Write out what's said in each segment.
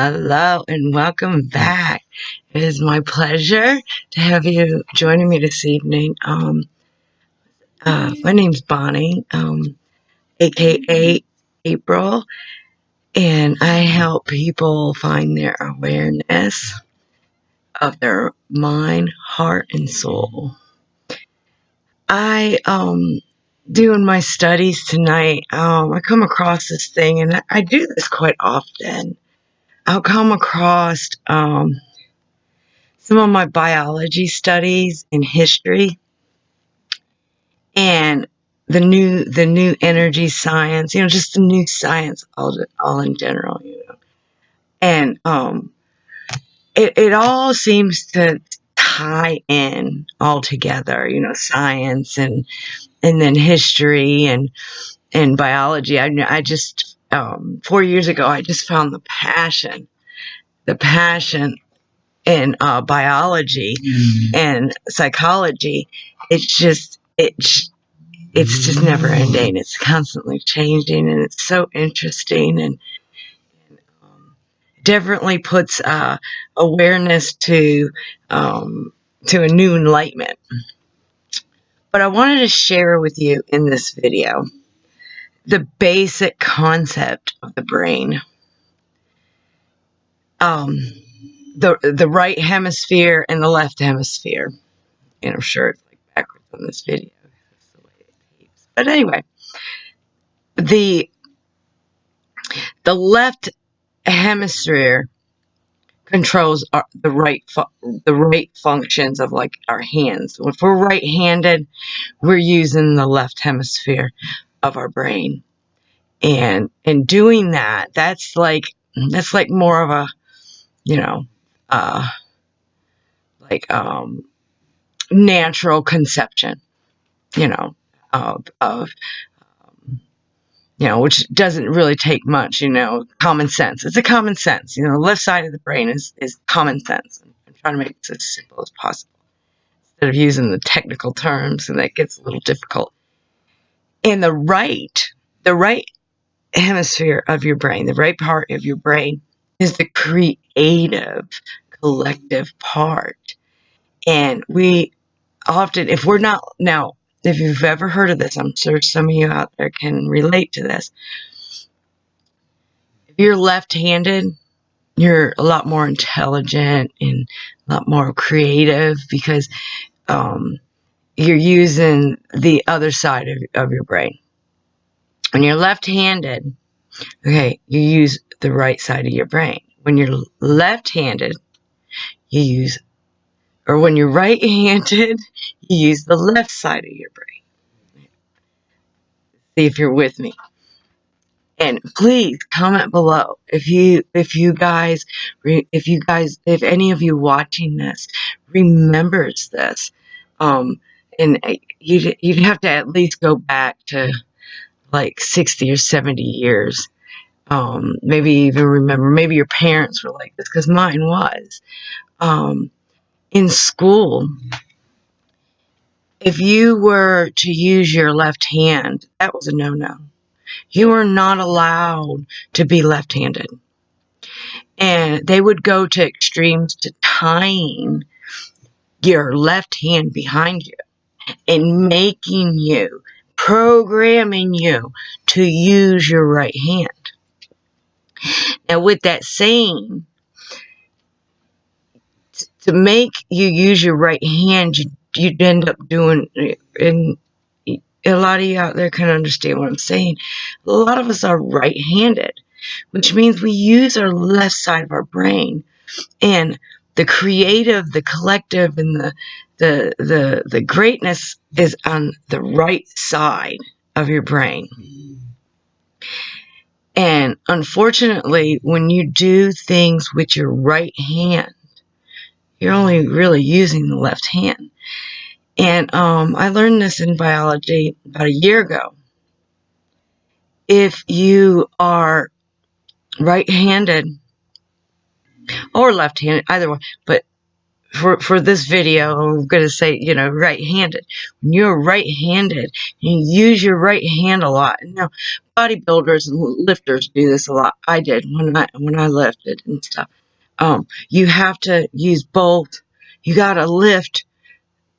Hello and welcome back. It is my pleasure to have you joining me this evening. My name's Bonnie, aka April, and I help people find their awareness of their mind, heart, and soul. Doing my studies tonight, I come across this thing, and I do this quite often. I'll come across some of my biology studies and history and the new energy science, just the new science all in general. And it all seems to tie in all together, science and then history and biology. I just 4 years ago I just found the passion in biology and psychology. It's just never ending. It's constantly changing, and it's so interesting, and definitely puts awareness to a new enlightenment. But I wanted to share with you in this video the basic concept of the brain. The right hemisphere and the left hemisphere. And I'm sure it's like backwards on this video. That's the way it tapes. But anyway, the left hemisphere controls the right functions of like our hands. If we're right-handed, we're using the left hemisphere of our brain, and in doing that, that's like more of a uh like natural conception, of which doesn't really take much, common sense. It's a common sense. The left side of the brain is common sense. I'm trying to make it as simple as possible instead of using the technical terms, and that gets a little difficult. And the right hemisphere of your brain, the right part of your brain, is the creative, collective part. And we often, if we're not, now, if you've ever heard of this, I'm sure some of you out there can relate to this. If you're left-handed, you're a lot more intelligent and a lot more creative because you're using the other side of your brain. When you're left-handed, okay, you use the right side of your brain. When you're left-handed, when you're right-handed, you use the left side of your brain. See if you're with me. And please comment below if any of you watching this remembers this. And you'd have to at least go back to like 60 or 70 years. Maybe even remember, maybe your parents were like this, because mine was. In school, if you were to use your left hand, that was a no-no. You were not allowed to be left-handed. And they would go to extremes to tying your left hand behind you and programming you to use your right hand. Now, with that saying, to make you use your right hand, you'd end up doing, and a lot of you out there can understand what I'm saying. A lot of us are right-handed, which means we use our left side of our brain, and the creative, the collective, and the greatness is on the right side of your brain. And unfortunately, when you do things with your right hand, you're only really using the left hand. And I learned this in biology about a year ago. If you are right-handed or left-handed, either one, but for this video, I'm going to say, right-handed. When you're right-handed, you use your right hand a lot. Now, bodybuilders and lifters do this a lot. I did when I lifted and stuff. You have to use both. You got to lift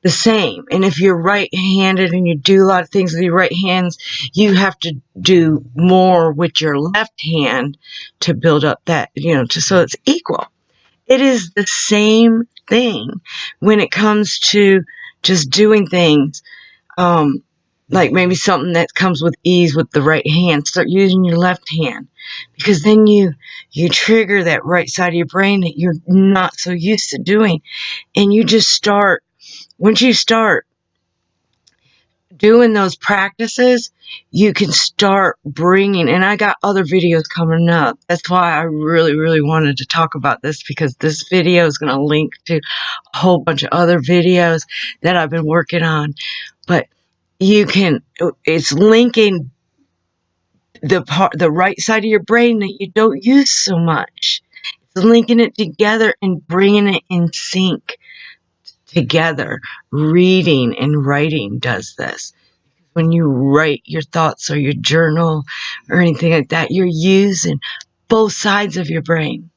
the same. And if you're right-handed and you do a lot of things with your right hands, you have to do more with your left hand to build up that, so it's equal. It is the same thing when it comes to just doing things. Like maybe something that comes with ease with the right hand. Start using your left hand, because then you trigger that right side of your brain that you're not so used to doing. And you just start, once you start doing those practices, you can start bringing, and I got other videos coming up. That's why I really, really wanted to talk about this, because this video is going to link to a whole bunch of other videos that I've been working on. But it's linking the right side of your brain that you don't use so much. It's linking it together and bringing it in sync together. Reading and writing does this. When you write your thoughts or your journal or anything like that, you're using both sides of your brain.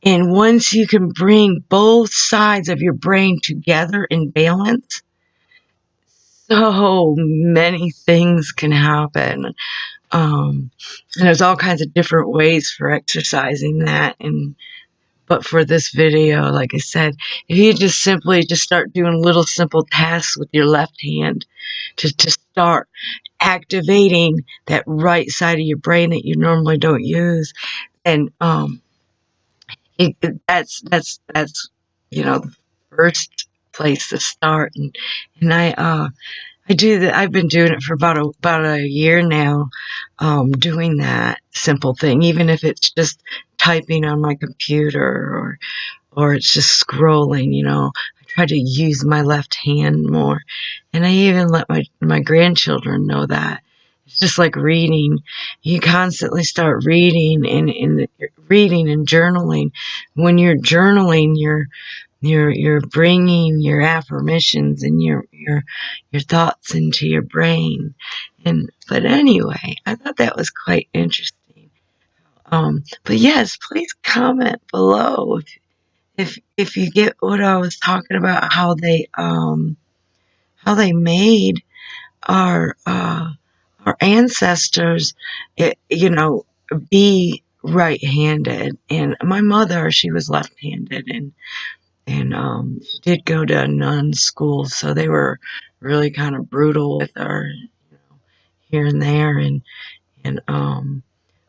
And once you can bring both sides of your brain together in balance, so many things can happen. And there's all kinds of different ways for exercising that. But for this video, like I said, if you just simply start doing little simple tasks with your left hand to start activating that right side of your brain that you normally don't use, and that's the first place to start. And I do that. I've been doing it for about a year now, doing that simple thing, even if it's just typing on my computer or it's just scrolling. I try to use my left hand more, and I even let my grandchildren know that. It's just like reading. You constantly start reading and reading and journaling. When you're journaling, you're bringing your affirmations and your thoughts into your brain. But anyway, I thought that was quite interesting. But yes, please comment below if you get what I was talking about, how they made our ancestors, be right-handed. And my mother, she was left-handed, and she did go to a nun school, so they were really kind of brutal with her, here and there. And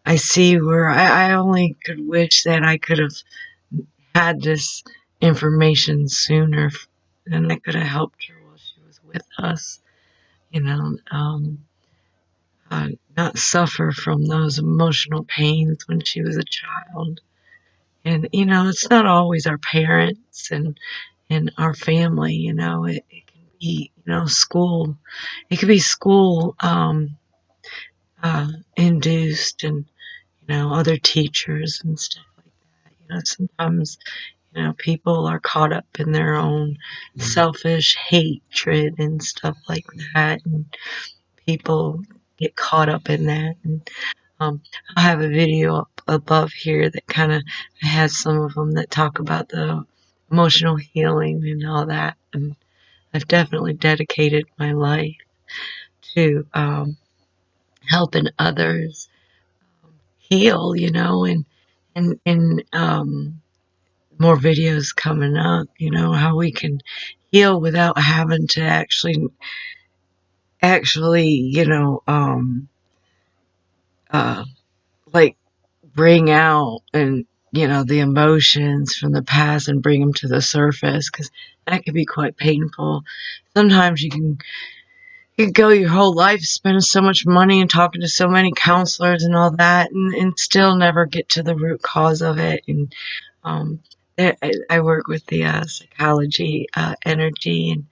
I see where I only could wish that I could have had this information sooner, and I could have helped her while she was with us, not suffer from those emotional pains when she was a child. And, it's not always our parents and our family, it can be, school. It could be school induced, and, other teachers and stuff like that. Sometimes, people are caught up in their own selfish hatred and stuff like that, and people get caught up in that. And I have a video up above here that kind of has some of them that talk about the emotional healing and all that. And I've definitely dedicated my life to helping others heal, and more videos coming up, how we can heal without having to actually, like bring out and the emotions from the past and bring them to the surface, because that can be quite painful. Sometimes you can go your whole life spending so much money and talking to so many counselors and all that, and still never get to the root cause of it. And um, I work with the psychology, energy,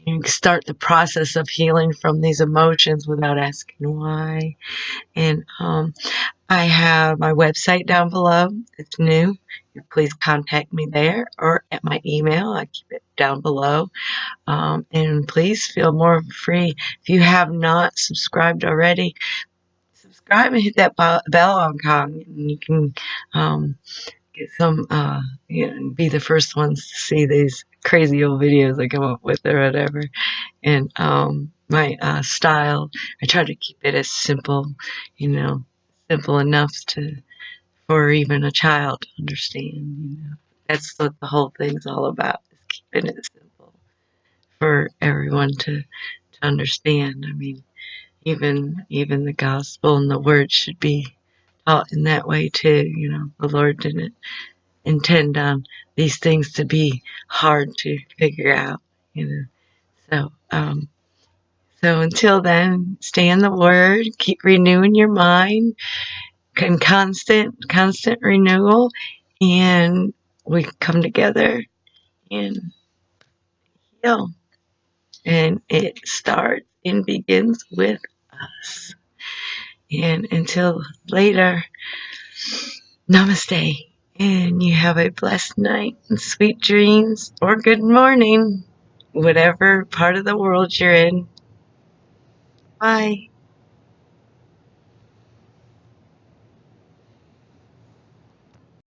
You can start the process of healing from these emotions without asking why. And I have my website down below. It's new. Please contact me there or at my email. I keep it down below. And please feel more free. If you have not subscribed already, subscribe and hit that bell icon, and you can get some, be the first ones to see these crazy old videos I come up with or whatever. And my style, I try to keep it as simple, simple enough for even a child to understand. That's what the whole thing's all about, is keeping it simple for everyone to understand. I mean, even the gospel and the word should be taught in that way too. The Lord didn't intend on these things to be hard to figure out. So until then, stay in the Word, keep renewing your mind, and constant renewal, and we come together and heal. And it starts and begins with us. And until later, namaste. And you have a blessed night and sweet dreams, or good morning, whatever part of the world you're in. Bye.